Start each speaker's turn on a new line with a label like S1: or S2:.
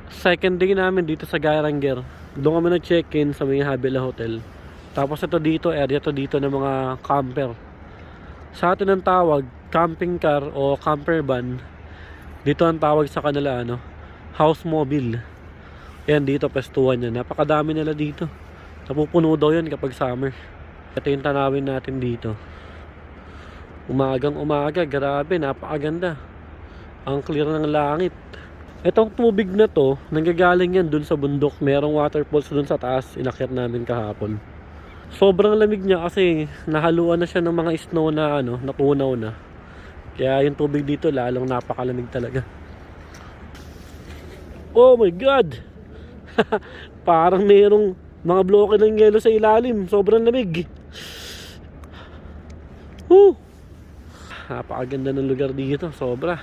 S1: Second day namin dito sa Garanger. Doon kami nag-check-in sa may Havila Hotel. Tapos ito dito, area to dito ng mga camper. Sa atin ang tawag, camping car o camper van. Dito ang tawag sa kanila, house mobile. Yan dito, pestuhan yan. Napakadami nila dito. Napupuno daw yan kapag summer. Ito yung tanawin natin dito. Umagang umaga, grabe, napakaganda. Ang clear ng langit. Itong tubig na to, nanggagaling yan dun sa bundok. Merong waterfalls dun sa taas, inakyat namin kahapon. Sobrang lamig niya kasi nahaluan na siya ng mga snow na natunaw na. Kaya yung tubig dito lalong napakalamig talaga. Oh my god! Parang mayroong mga bloke ng yelo sa ilalim. Sobrang lamig. Napakaganda ng lugar dito, sobra.